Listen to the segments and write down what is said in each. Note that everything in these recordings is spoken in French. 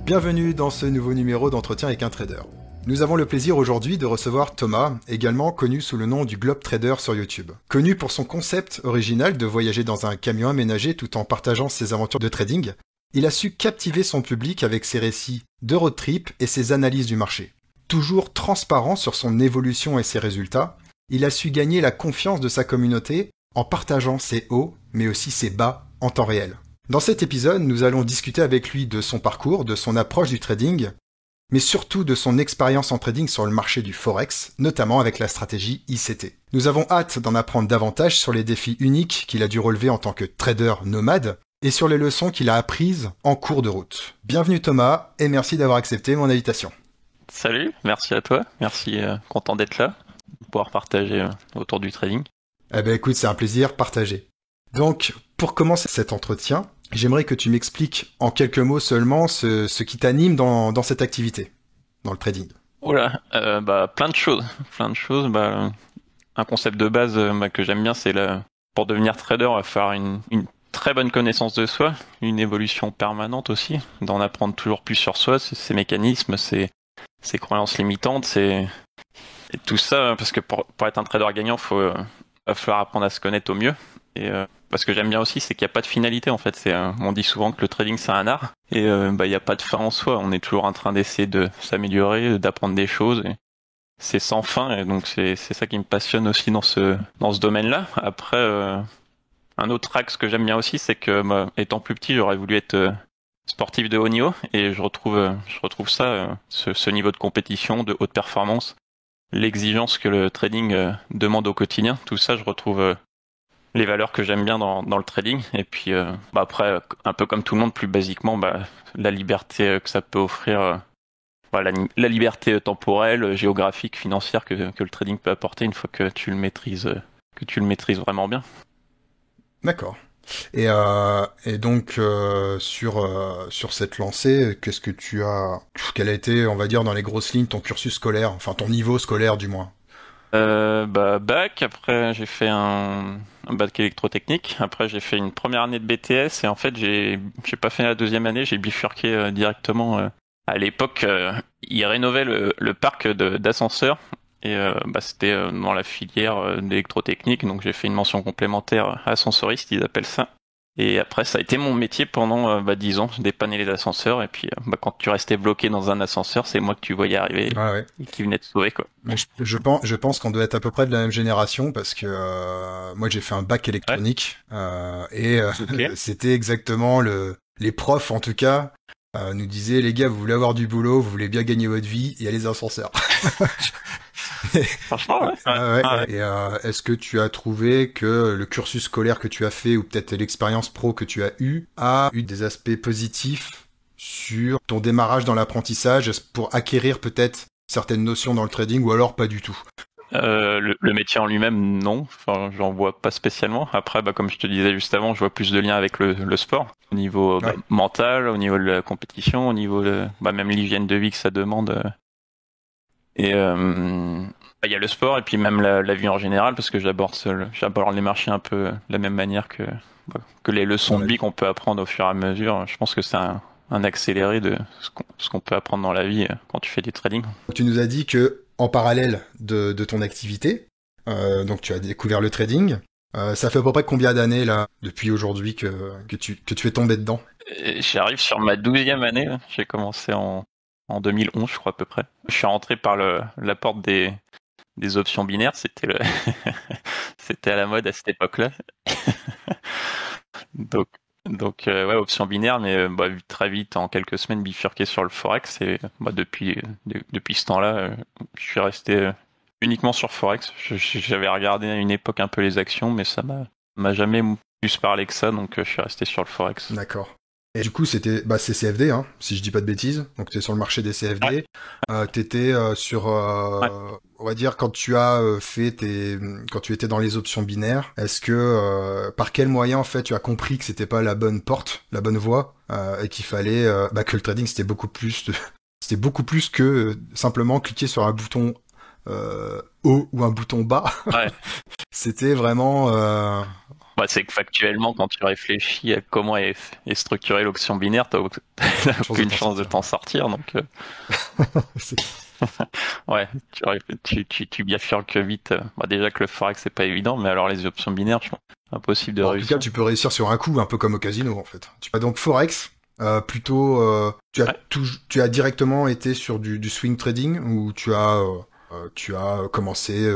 Bienvenue dans ce nouveau numéro d'Entretien avec un trader. Nous avons le plaisir aujourd'hui de recevoir Thomas, également connu sous le nom du Globe Trader sur YouTube. Connu pour son concept original de voyager dans un camion aménagé tout en partageant ses aventures de trading, il a su captiver son public avec ses récits de road trip et ses analyses du marché. Toujours transparent sur son évolution et ses résultats, il a su gagner la confiance de sa communauté en partageant ses hauts, mais aussi ses bas en temps réel. Dans cet épisode, nous allons discuter avec lui de son parcours, de son approche du trading, mais surtout de son expérience en trading sur le marché du Forex, notamment avec la stratégie ICT. Nous avons hâte d'en apprendre davantage sur les défis uniques qu'il a dû relever en tant que trader nomade et sur les leçons qu'il a apprises en cours de route. Bienvenue Thomas et merci d'avoir accepté mon invitation. Salut, merci à toi, merci, content d'être là, de pouvoir partager autour du trading. Eh ben écoute, c'est un plaisir partagé. Donc, pour commencer cet entretien, j'aimerais que tu m'expliques en quelques mots seulement ce qui t'anime dans cette activité, dans le trading. Oula, plein de choses. Un concept de base que j'aime bien, c'est pour devenir trader, il va falloir une très bonne connaissance de soi, une évolution permanente aussi, d'en apprendre toujours plus sur soi, ses mécanismes, ses croyances limitantes, et tout ça, parce que pour être un trader gagnant, va falloir apprendre à se connaître au mieux. Et parce que j'aime bien aussi, c'est qu'il n'y a pas de finalité en fait. On dit souvent que le trading c'est un art, et il n'y a pas de fin en soi. On est toujours en train d'essayer de s'améliorer, d'apprendre des choses. Et c'est sans fin, et donc c'est ça qui me passionne aussi dans ce domaine-là. Après, un autre axe que j'aime bien aussi, c'est que étant plus petit, j'aurais voulu être sportif de haut niveau, et je retrouve ça, ce niveau de compétition, de haute performance, l'exigence que le trading demande au quotidien. Tout ça, je retrouve les valeurs que j'aime bien dans le trading. Et puis après, un peu comme tout le monde, plus basiquement, la liberté que ça peut offrir, la liberté temporelle, géographique, financière que le trading peut apporter une fois que tu le maîtrises vraiment bien. D'accord. Et donc sur cette lancée, quel a été, on va dire, dans les grosses lignes, ton cursus scolaire, enfin ton niveau scolaire du moins? Bac, après j'ai fait un bac électrotechnique, après j'ai fait une première année de BTS, et en fait j'ai pas fait la deuxième année, j'ai bifurqué directement. À l'époque, ils rénovaient le parc d'ascenseurs, et c'était dans la filière d'électrotechnique, donc j'ai fait une mention complémentaire ascensoriste, ils appellent ça. Et après, ça a été mon métier pendant 10 ans, dépanner les ascenseurs. Et puis, quand tu restais bloqué dans un ascenseur, c'est moi que tu voyais arriver et qui venait te sauver, quoi. Mais je pense qu'on doit être à peu près de la même génération parce que moi j'ai fait un bac électronique okay. C'était exactement les profs en tout cas nous disaient les gars, vous voulez avoir du boulot, vous voulez bien gagner votre vie, il y a les ascenseurs. Franchement, ouais. Et est-ce que tu as trouvé que le cursus scolaire que tu as fait ou peut-être l'expérience pro que tu as a eu des aspects positifs sur ton démarrage dans l'apprentissage pour acquérir peut-être certaines notions dans le trading ou alors pas du tout? Le métier en lui-même, non. Enfin, j'en vois pas spécialement. Après, comme je te disais juste avant, je vois plus de liens avec le sport. Au niveau mental, au niveau de la compétition, au niveau de même l'hygiène de vie que ça demande. Et il y a le sport et puis même la vie en général, parce que j'aborde les marchés un peu de la même manière que les leçons de vie qu'on peut apprendre au fur et à mesure. Je pense que c'est un accéléré de ce qu'on peut apprendre dans la vie quand tu fais du trading. Tu nous as dit que en parallèle de ton activité, donc tu as découvert le trading. Ça fait à peu près combien d'années là depuis aujourd'hui que tu es tombé dedans? J'arrive sur ma 12e année. Là. J'ai commencé en 2011, je crois à peu près. Je suis rentré par la porte des options binaires. C'était c'était à la mode à cette époque-là. Donc options binaires, mais très vite, en quelques semaines, bifurqué sur le Forex. Et depuis ce temps-là, je suis resté uniquement sur Forex. J'avais regardé à une époque un peu les actions, mais ça m'a jamais plus parlé que ça, donc je suis resté sur le Forex. D'accord. Et du coup, c'était c'est CFD, hein, si je dis pas de bêtises. Donc t'es sur le marché des CFD. Ouais. T'étais sur, on va dire, quand tu étais dans les options binaires, est-ce que par quel moyen en fait tu as compris que c'était pas la bonne porte, la bonne voie, et qu'il fallait que le trading c'était beaucoup plus que simplement cliquer sur un bouton haut ou un bouton bas. Ouais. C'était vraiment c'est que factuellement, quand tu réfléchis à comment est structurée l'option binaire, n'as aucune chance de t'en sortir, donc ouais, tu bifurques que vite. Déjà que le forex c'est pas évident, mais alors les options binaires, je pense impossible de réussir. En tout cas, tu peux réussir sur un coup, un peu comme au casino en fait. Donc forex, plutôt, Ouais. tu as directement été sur du swing trading ou tu as commencé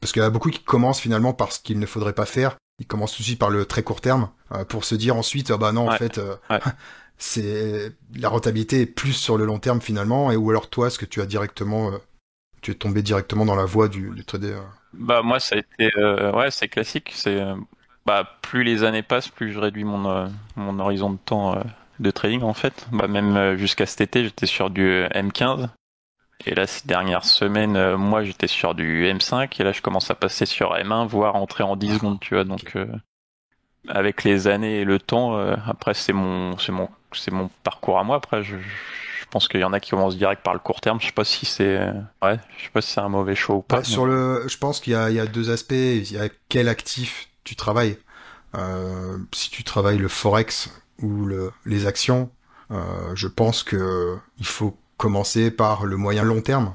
parce qu'il y a beaucoup qui commencent finalement par ce qu'il ne faudrait pas faire. Ils commencent aussi par le très court terme pour se dire ensuite bah non en Ouais. fait Ouais. c'est la rentabilité est plus sur le long terme finalement et ou alors toi est-ce que tu as directement tu es tombé directement dans la voie du trader Moi ça a été ouais, c'est classique, c'est plus les années passent, plus je réduis mon horizon de temps de trading en fait. Même jusqu'à cet été, j'étais sur du M15. Et là, ces dernières semaines, moi, j'étais sur du M5 et là, je commence à passer sur M1, voire entrer en 10 secondes, tu vois. Donc, avec les années et le temps, après, c'est mon parcours à moi. Après, je pense qu'il y en a qui commencent direct par le court terme. Je sais pas si c'est, ouais, je sais pas si c'est un mauvais choix ou pas. je pense il y a deux aspects. Il y a quel actif tu travailles. Si tu travailles le forex ou les actions, je pense que il faut commencer par le moyen long terme.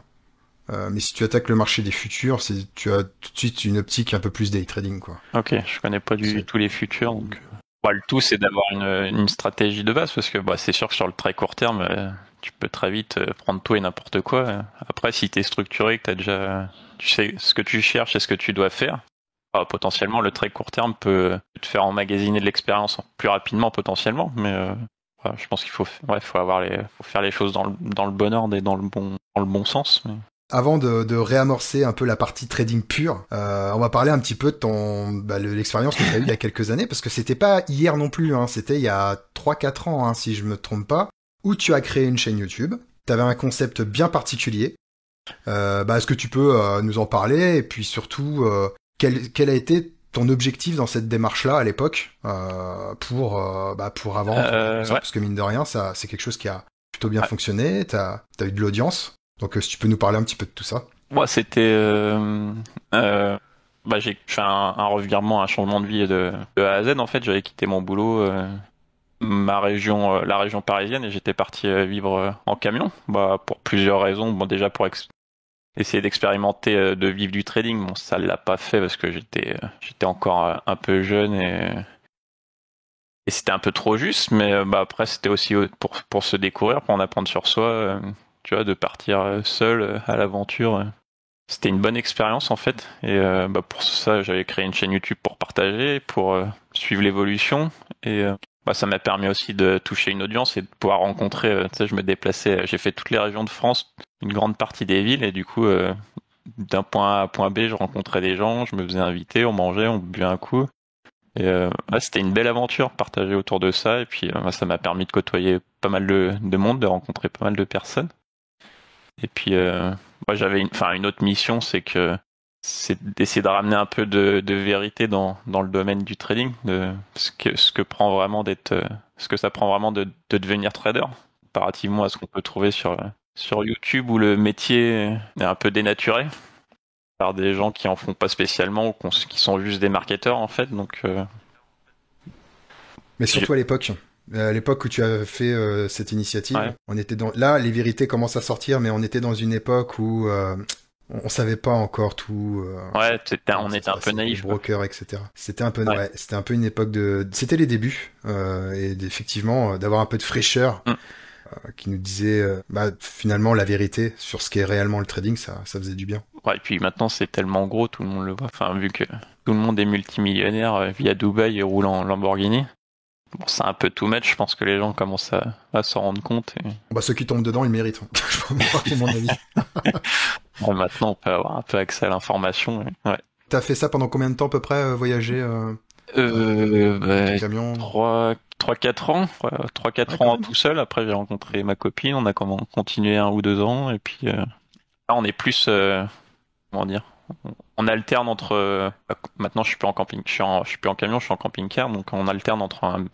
Mais si tu attaques le marché des futurs, tu as tout de suite une optique un peu plus day trading, quoi. Ok, je connais pas du tout les futurs, donc. Le tout, c'est d'avoir une stratégie de base, parce que c'est sûr que sur le très court terme, tu peux très vite prendre tout et n'importe quoi. Après, si t'es structuré, que tu sais ce que tu cherches et ce que tu dois faire, potentiellement, le très court terme peut te faire emmagasiner de l'expérience plus rapidement, potentiellement. Mais je pense qu'il faut faire les choses dans le bon ordre et dans le bon sens. Mais... Avant de réamorcer un peu la partie trading pure, on va parler un petit peu de l'expérience que tu as eue il y a quelques années, parce que c'était pas hier non plus, hein, c'était il y a 3-4 ans, hein, si je me trompe pas, où tu as créé une chaîne YouTube. Tu avais un concept bien particulier. Est-ce que tu peux nous en parler, et puis surtout, quel a été ton objectif dans cette démarche-là à l'époque pour avant, parce que mine de rien, ça c'est quelque chose qui a plutôt bien fonctionné, t'as eu de l'audience. Donc si tu peux nous parler un petit peu de tout ça. Moi, c'était j'ai fait un revirement, un changement de vie de A à Z. En fait, j'avais quitté mon boulot, ma région, la région parisienne, et j'étais parti vivre en camion. Pour plusieurs raisons. Déjà pour essayer d'expérimenter de vivre du trading. Bon, ça l'a pas fait parce que j'étais encore un peu jeune et c'était un peu trop juste. Mais après, c'était aussi pour se découvrir, pour en apprendre sur soi. Tu vois, de partir seul à l'aventure. C'était une bonne expérience en fait. Et pour ça, j'avais créé une chaîne YouTube pour partager, pour suivre l'évolution. Et ça m'a permis aussi de toucher une audience et de pouvoir rencontrer. Je me déplaçais, j'ai fait toutes les régions de France, une grande partie des villes. Et du coup, d'un point A à point B, je rencontrais des gens, je me faisais inviter, on mangeait, on buvait un coup. Et c'était une belle aventure partagée autour de ça. Et puis ça m'a permis de côtoyer pas mal de monde, de rencontrer pas mal de personnes. Et puis, moi, j'avais une autre mission, c'est d'essayer de ramener un peu de vérité dans le domaine du trading, de ce que ça prend vraiment de devenir trader, comparativement à ce qu'on peut trouver sur YouTube où le métier est un peu dénaturé par des gens qui en font pas spécialement ou qui sont juste des marketeurs en fait. Donc, mais surtout à l'époque où tu as fait cette initiative, ouais. on était là, les vérités commencent à sortir, mais on était dans une époque où on savait pas encore tout. On était un peu naïf. Les brokers, etc. C'était un peu, c'était un peu une époque c'était les débuts et effectivement d'avoir un peu de fraîcheur qui nous disait finalement la vérité sur ce qu'est réellement le trading, ça faisait du bien. Ouais, et puis maintenant c'est tellement gros, tout le monde le voit. Enfin, vu que tout le monde est multimillionnaire via Dubaï et roule en Lamborghini. Bon, c'est un peu too much, je pense que les gens commencent à s'en rendre compte. Ceux qui tombent dedans, ils méritent. Je peux pas mon avis. Maintenant, on peut avoir un peu accès à l'information. Ouais. T'as fait ça pendant combien de temps à peu près, voyager camion 3-4 ans. 3-4 ans tout seul. Après, j'ai rencontré ma copine. On a continué 1 ou 2 ans. Et puis, là, on est plus... comment dire, on alterne entre... maintenant, je suis plus en camping. Je suis plus en camion, je suis en camping-car. Donc, on alterne entre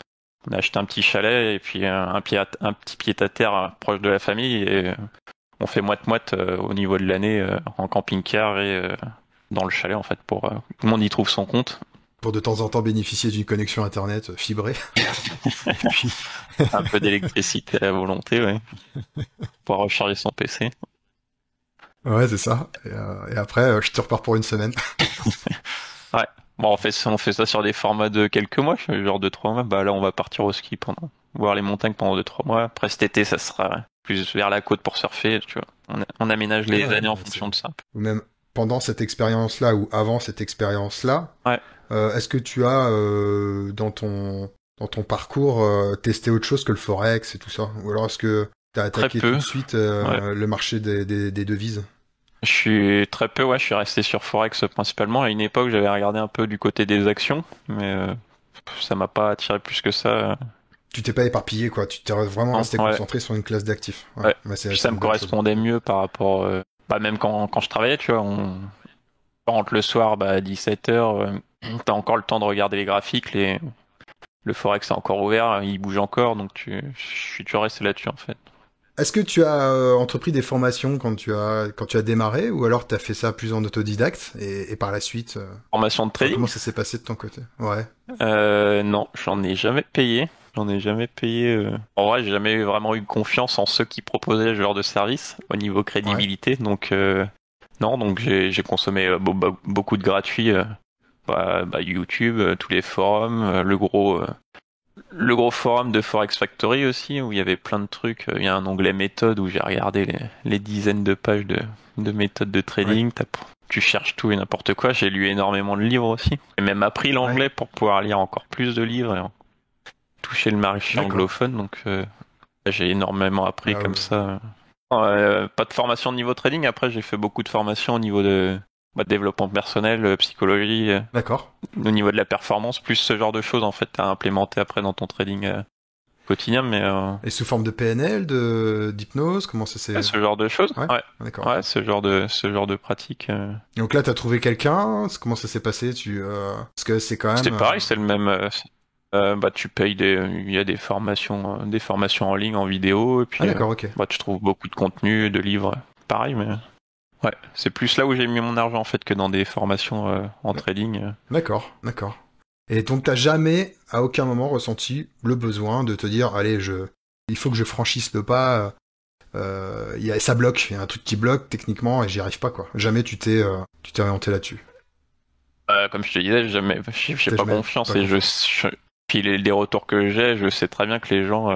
on a acheté un petit chalet et puis un petit pied-à-terre proche de la famille. Et on fait moite-moite au niveau de l'année en camping-car et dans le chalet, en fait, pour tout le monde y trouve son compte. Pour de temps en temps bénéficier d'une connexion internet fibrée. Et puis... un peu d'électricité à la volonté, ouais. Pour recharger son PC. Ouais, c'est ça. Et après, je te repars pour une semaine. Ouais. Bon, on fait ça sur des formats de quelques mois, genre 2-3 mois. Bah là, on va partir au ski voir les montagnes pendant 2-3 mois. Après cet été, ça sera plus vers la côte pour surfer, tu vois. On aménage les années en fonction de ça. Ou même pendant cette expérience-là ou avant cette expérience-là, ouais. Est-ce que tu as dans ton parcours testé autre chose que le forex et tout ça? Ou alors est-ce que tu as attaqué tout de suite le marché des devises? Je suis très peu, je suis resté sur Forex principalement. À une époque, j'avais regardé un peu du côté des actions, mais ça m'a pas attiré plus que ça. Tu t'es pas éparpillé, quoi. Tu t'es vraiment resté concentré sur une classe d'actifs. Ouais. Puis ça me correspondait mieux par rapport, même quand je travaillais, tu vois, on rentre le soir, à 17h, t'as encore le temps de regarder les graphiques, le Forex est encore ouvert, il bouge encore, donc je suis toujours resté là-dessus, en fait. Est-ce que tu as entrepris des formations quand tu as démarré, ou alors tu as fait ça plus en autodidacte et par la suite formation de trading? Comment ça s'est passé de ton côté? Ouais. Non, j'en ai jamais payé. En vrai, j'ai jamais vraiment eu confiance en ceux qui proposaient ce genre de service au niveau crédibilité. Ouais. Donc j'ai consommé beaucoup de gratuits. YouTube, tous les forums, le gros forum de Forex Factory aussi, où il y avait plein de trucs. Il y a un onglet méthode où j'ai regardé les dizaines de pages de méthodes de trading. Ouais. Tu cherches tout et n'importe quoi. J'ai lu énormément de livres aussi. J'ai même appris l'anglais pour pouvoir lire encore plus de livres et toucher le marché anglophone. Donc j'ai énormément appris comme ça. Pas de formation de niveau trading. Après, j'ai fait beaucoup de formations au niveau de développement personnel, psychologie. D'accord. Au niveau de la performance, plus ce genre de choses en fait à implémenter après dans ton trading quotidien. Mais et sous forme de PNL, d'hypnose, comment ça s'est... ce genre de choses. Ouais. D'accord. Ouais, ce genre de pratique. Donc là, t'as trouvé quelqu'un. Comment ça s'est passé? Parce que c'est quand même. C'était pareil, c'est le même. Tu payes il y a des formations en ligne, en vidéo, et puis d'accord, ok. Tu trouves beaucoup de contenu, de livres, pareil, mais ouais, c'est plus là où j'ai mis mon argent en fait que dans des formations en trading. D'accord. Et donc t'as jamais, à aucun moment, ressenti le besoin de te dire, allez, il faut que je franchisse le pas. Ça bloque, il y a un truc qui bloque techniquement et j'y arrive pas, quoi. Jamais tu t'es orienté là-dessus. Comme je te disais, j'ai pas confiance et puis les retours que j'ai, je sais très bien que les gens,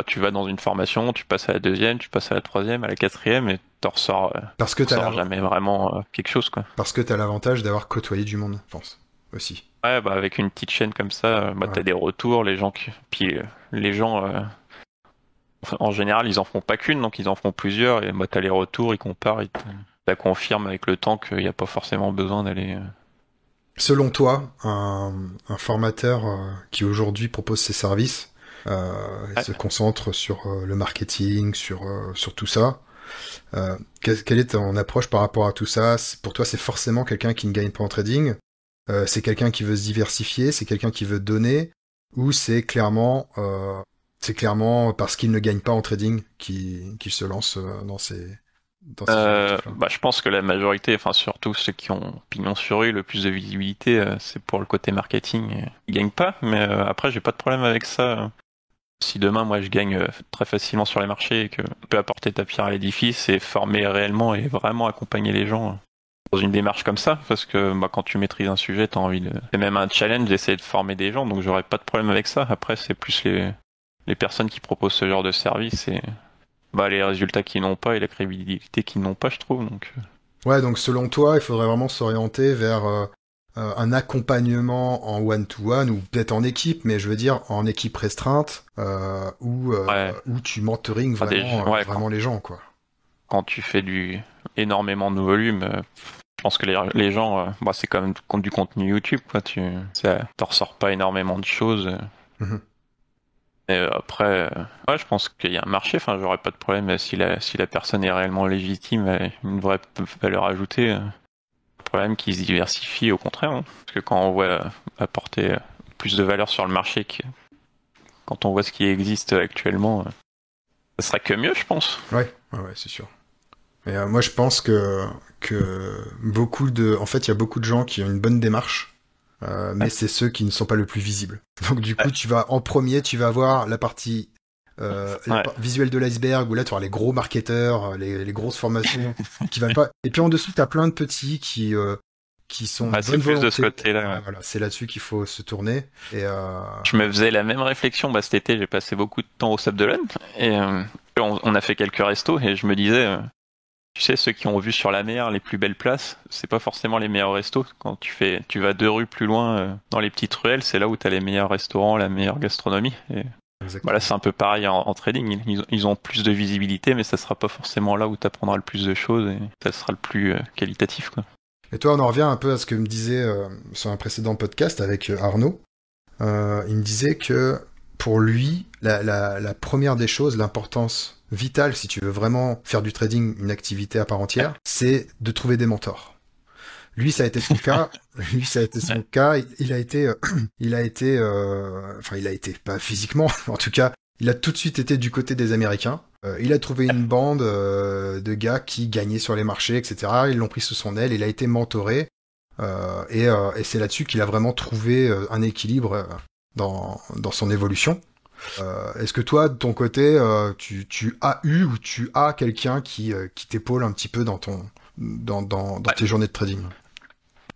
tu vas dans une formation, tu passes à la deuxième, tu passes à la troisième, à la quatrième, et t'en ressors. Parce que t'as jamais vraiment quelque chose, quoi. Parce que t'as l'avantage d'avoir côtoyé du monde, je pense, aussi. Ouais, avec une petite chaîne comme ça, t'as des retours, puis les gens, en général, ils en font pas qu'une, donc ils en font plusieurs, et t'as les retours, ils comparent, ils te confirment avec le temps qu'il n'y a pas forcément besoin d'aller. Selon toi, un formateur qui aujourd'hui propose ses services se concentre sur le marketing, sur tout ça. Quelle est ton approche par rapport à tout ça? Pour toi, c'est forcément quelqu'un qui ne gagne pas en trading? C'est quelqu'un qui veut se diversifier? C'est quelqu'un qui veut donner? Ou c'est clairement parce qu'il ne gagne pas en trading qu'il se lance dans ces... je pense que la majorité, surtout ceux qui ont pignon sur rue, le plus de visibilité, c'est pour le côté marketing. Ils gagnent pas, mais après j'ai pas de problème avec ça. Si demain moi je gagne très facilement sur les marchés et que tu peux apporter ta pierre à l'édifice et former réellement et vraiment accompagner les gens dans une démarche comme ça, parce que quand tu maîtrises un sujet, t'as envie c'est même un challenge d'essayer de former des gens, donc j'aurais pas de problème avec ça. Après c'est plus les personnes qui proposent ce genre de service et les résultats qu'ils n'ont pas et la crédibilité qu'ils n'ont pas, je trouve. Ouais, donc selon toi, il faudrait vraiment s'orienter vers un accompagnement en one-to-one ou peut-être en équipe, mais je veux dire en équipe restreinte où tu mentoring vraiment les gens, quoi. Quand tu fais énormément de volume, je pense que les gens, c'est quand même du contenu YouTube, quoi. T'en ressors pas énormément de choses. Mm-hmm. Et après, je pense qu'il y a un marché. J'aurais pas de problème si la personne est réellement légitime, une vraie valeur ajoutée. Le problème qu'il se diversifie, au contraire. Hein. Parce que quand on voit apporter plus de valeur sur le marché, quand on voit ce qui existe actuellement, ça serait que mieux, je pense. Ouais, c'est sûr. Et moi, je pense que en fait, il y a beaucoup de gens qui ont une bonne démarche mais c'est ceux qui ne sont pas le plus visibles. Donc du coup, tu vas en premier, tu vas avoir la partie visuelle de l'iceberg, où là tu auras les gros marketeurs, les grosses formations qui valent pas. Et puis en dessous, tu as plein de petits qui sont de c'est bonne plus volonté. de ce côté-là. Voilà, c'est là-dessus qu'il faut se tourner. Et Je me faisais la même réflexion. Cet été, j'ai passé beaucoup de temps au Sable d'Olonne et on a fait quelques restos et je me disais, tu sais, ceux qui ont vu sur la mer les plus belles places, c'est pas forcément les meilleurs restos. Quand tu vas 2 rues plus loin dans les petites ruelles, c'est là où t'as les meilleurs restaurants, la meilleure gastronomie. Et voilà, c'est un peu pareil en trading. Ils ont plus de visibilité, mais ça sera pas forcément là où t'apprendras le plus de choses et ça sera le plus qualitatif, quoi. Et toi, on en revient un peu à ce que me disait sur un précédent podcast avec Arnaud. Il me disait que pour lui, la première des choses, l'importance vitale, si tu veux vraiment faire du trading une activité à part entière, c'est de trouver des mentors. Lui, ça a été son cas. Il a été, pas physiquement, en tout cas, il a tout de suite été du côté des Américains. Il a trouvé une bande de gars qui gagnaient sur les marchés, etc. Ils l'ont pris sous son aile. Il a été mentoré. Et c'est là-dessus qu'il a vraiment trouvé un équilibre dans son évolution. Est-ce que toi, de ton côté, tu as eu ou tu as quelqu'un qui t'épaule un petit peu dans tes journées de trading?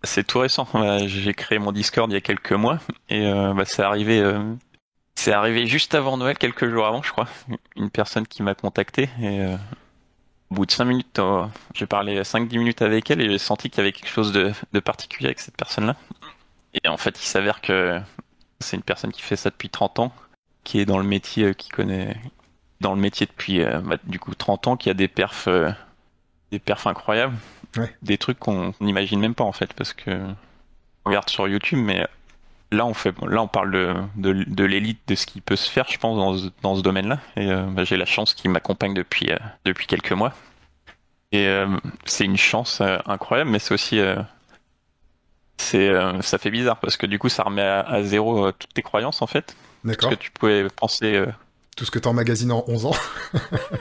C'est tout récent. J'ai créé mon Discord il y a quelques mois et c'est arrivé juste avant Noël, quelques jours avant, je crois. Une personne qui m'a contacté et au bout de 5 minutes, j'ai parlé 5-10 minutes avec elle et j'ai senti qu'il y avait quelque chose de particulier avec cette personne-là. Et en fait, il s'avère que c'est une personne qui fait ça depuis 30 ans, qui est dans le métier, qui connaît dans le métier depuis du coup 30 ans, qui a des perfs incroyables. Ouais. Des trucs qu'on n'imagine même pas en fait, parce que on regarde sur YouTube, mais là on parle de l'élite, de ce qui peut se faire, je pense, dans ce domaine-là. Et j'ai la chance qu'il m'accompagne depuis quelques mois. Et c'est une chance incroyable, mais c'est aussi ça fait bizarre parce que du coup ça remet à zéro toutes tes croyances en fait. D'accord. Parce que tu pouvais penser Tout ce que t'emmagasines en 11 ans.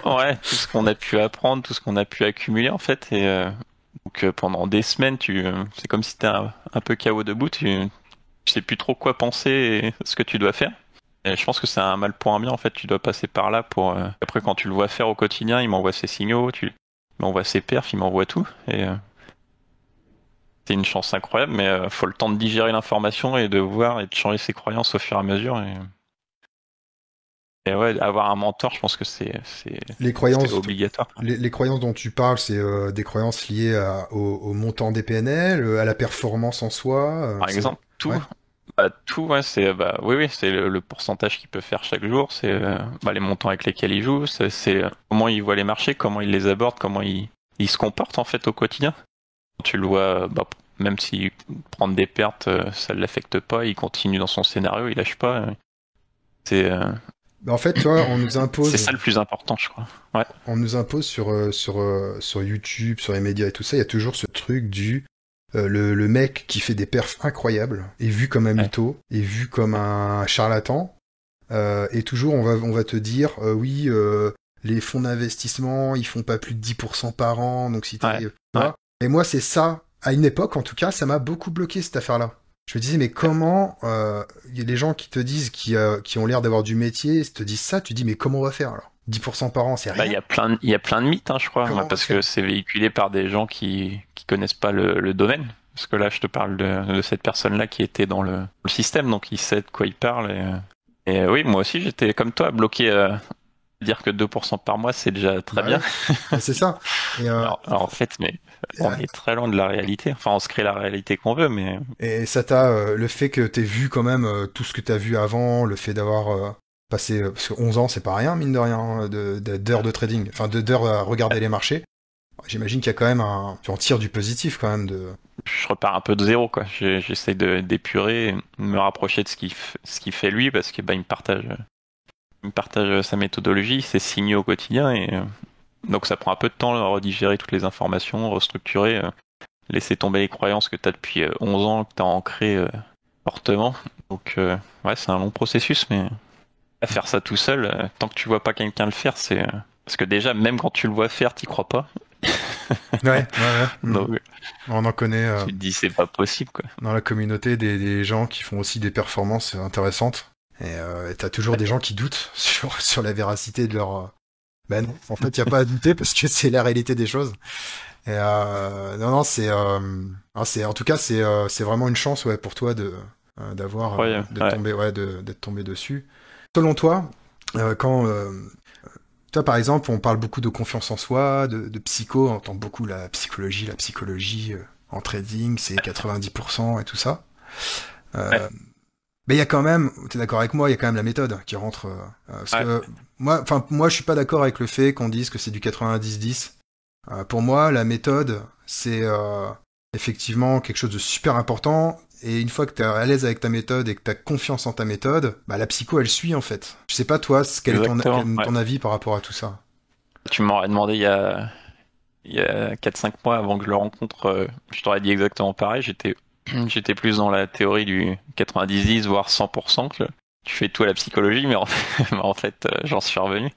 ouais, tout ce qu'on a pu apprendre, tout ce qu'on a pu accumuler en fait. Et donc pendant des semaines, c'est comme si t'es un peu KO debout, tu sais plus trop quoi penser et ce que tu dois faire. Et je pense que c'est un mal pour un bien en fait. Tu dois passer par là pour après quand tu le vois faire au quotidien, il m'envoie ses signaux, il m'envoie ses perfs, il m'envoie tout. Et c'est une chance incroyable, mais faut le temps de digérer l'information et de voir et de changer ses croyances au fur et à mesure. Et ouais, avoir un mentor, je pense que c'est obligatoire. Les croyances dont tu parles, c'est des croyances liées au montant des PNL, à la performance en soi. Par exemple, tout. Ouais. Tout, ouais, oui, c'est le pourcentage qu'il peut faire chaque jour, c'est les montants avec lesquels il joue, c'est comment il voit les marchés, comment il les aborde, comment il se comporte en fait au quotidien. Tu le vois, même s'il prend des pertes, ça ne l'affecte pas, il continue dans son scénario, il lâche pas. C'est En fait, toi, on nous impose. C'est ça le plus important, je crois. Ouais. On nous impose sur YouTube, sur les médias et tout ça, il y a toujours ce truc le mec qui fait des perfs incroyables est vu comme un mytho, est vu comme un charlatan, et toujours on va te dire oui, les fonds d'investissement ils font pas plus de 10% par an, donc si t'es Et moi c'est ça, à une époque en tout cas, ça m'a beaucoup bloqué cette affaire-là. Je me disais mais comment y a des gens qui te disent qui ont l'air d'avoir du métier, te disent ça, tu dis mais comment on va faire alors? 10% par an, c'est rien. Il y a plein de mythes, je crois, parce que c'est véhiculé par des gens qui connaissent pas le domaine. Parce que là, je te parle de cette personne-là qui était dans le système, donc il sait de quoi il parle. Et oui, moi aussi, j'étais comme toi, bloqué à dire que 2% par mois, c'est déjà très bien. Ouais. C'est ça. Et alors, en fait, mais on est très loin de la réalité. Enfin, on se crée la réalité qu'on veut, mais... Et ça le fait que t'aies vu quand même tout ce que t'as vu avant, le fait d'avoir... parce que 11 ans, c'est pas rien, mine de rien, d'heures de trading, enfin d'heures à regarder les marchés. J'imagine qu'il y a quand même tu en tires du positif quand même. Je repars un peu de zéro, quoi. J'essaie d'épurer, de me rapprocher de ce qu'il fait lui, parce que il me partage sa méthodologie, ses signaux au quotidien, et donc ça prend un peu de temps à redigérer toutes les informations, restructurer, laisser tomber les croyances que t'as depuis 11 ans, que t'as ancrées fortement. Donc ouais, c'est un long processus, mais à faire ça tout seul, tant que tu vois pas quelqu'un le faire, c'est parce que déjà même quand tu le vois faire, t'y crois pas. Ouais. Donc, On en connaît tu te dis, c'est pas possible, quoi. dans la communauté des gens qui font aussi des performances intéressantes. Et t'as toujours des gens qui doutent sur la véracité de leur... Ben non, en fait, il y a pas à douter parce que c'est la réalité des choses. Non, c'est en tout cas c'est vraiment une chance ouais pour toi de d'avoir Incroyable. d'être Ouais. tombé d'être tombé dessus. Selon toi, quand toi par exemple, on parle beaucoup de confiance en soi, de psycho, on entend beaucoup la psychologie en trading, c'est 90% et tout ça. Ouais. Euh, mais il y a quand même, t'es d'accord avec moi, il y a quand même la méthode qui rentre parce Ouais. que moi je suis pas d'accord avec le fait qu'on dise que c'est du 90-10. Pour moi, la méthode, c'est effectivement quelque chose de super important. Et une fois que tu es à l'aise avec ta méthode et que tu as confiance en ta méthode, bah, la psycho, elle suit en fait. Je sais pas toi, quel est Exactement. Ouais. ton avis par rapport à tout ça. Tu m'aurais demandé il y a 4-5 mois avant que je le rencontre, je t'aurais dit exactement pareil. J'étais plus dans la théorie du 90-10, voire 100%, que tu fais tout à la psychologie, mais mais en fait, j'en suis revenu.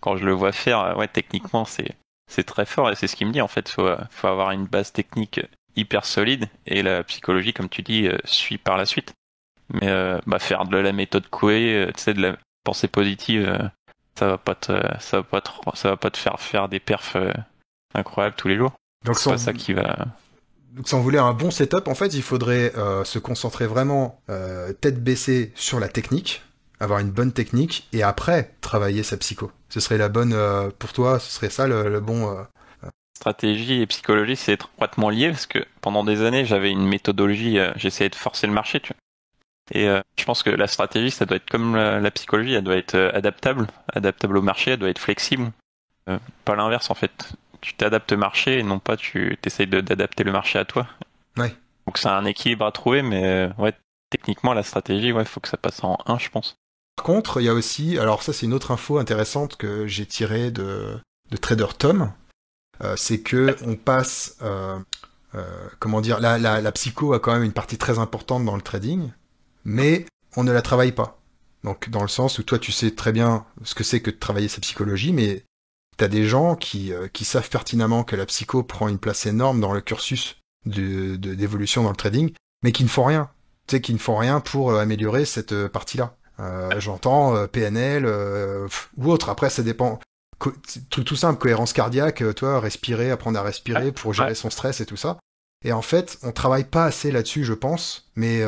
Quand je le vois faire, ouais, techniquement, c'est très fort et c'est ce qu'il me dit. En fait, faut avoir une base technique hyper solide et la psychologie, comme tu dis, suit par la suite. Mais faire de la méthode Coué, tu sais, de la pensée positive, ça va pas te faire des perfs incroyables tous les jours. Donc C'est pas ça qui va. si on voulait un bon setup, en fait, il faudrait se concentrer vraiment tête baissée sur la technique, avoir une bonne technique, et après travailler sa psycho. Ce serait la bonne pour toi, ce serait ça le bon. Stratégie et psychologie, c'est étroitement lié parce que pendant des années, j'avais une méthodologie, j'essayais de forcer le marché, tu vois. Et je pense que la stratégie, ça doit être comme la psychologie, elle doit être adaptable au marché, elle doit être flexible. Pas l'inverse en fait. Tu t'adaptes au marché et non pas tu t'essayes d'adapter le marché à toi. Ouais. Donc c'est un équilibre à trouver, mais ouais, techniquement la stratégie, ouais, faut que ça passe en un, je pense. Par contre, il y a aussi, alors ça c'est une autre info intéressante que j'ai tirée de Trader Tom, c'est que on passe, comment dire, la psycho a quand même une partie très importante dans le trading, mais on ne la travaille pas. Donc dans le sens où toi tu sais très bien ce que c'est que de travailler sa psychologie, mais t'as des gens qui savent pertinemment que la psycho prend une place énorme dans le cursus d'évolution dans le trading, mais qui ne font rien. Tu sais, qui ne font rien pour améliorer cette partie-là. J'entends PNL ou autre. Après, ça dépend. Truc tout simple, cohérence cardiaque, toi, respirer, apprendre à Ouais, respirer pour ouais. gérer son stress et tout ça. Et en fait, on travaille pas assez là-dessus, je pense. Mais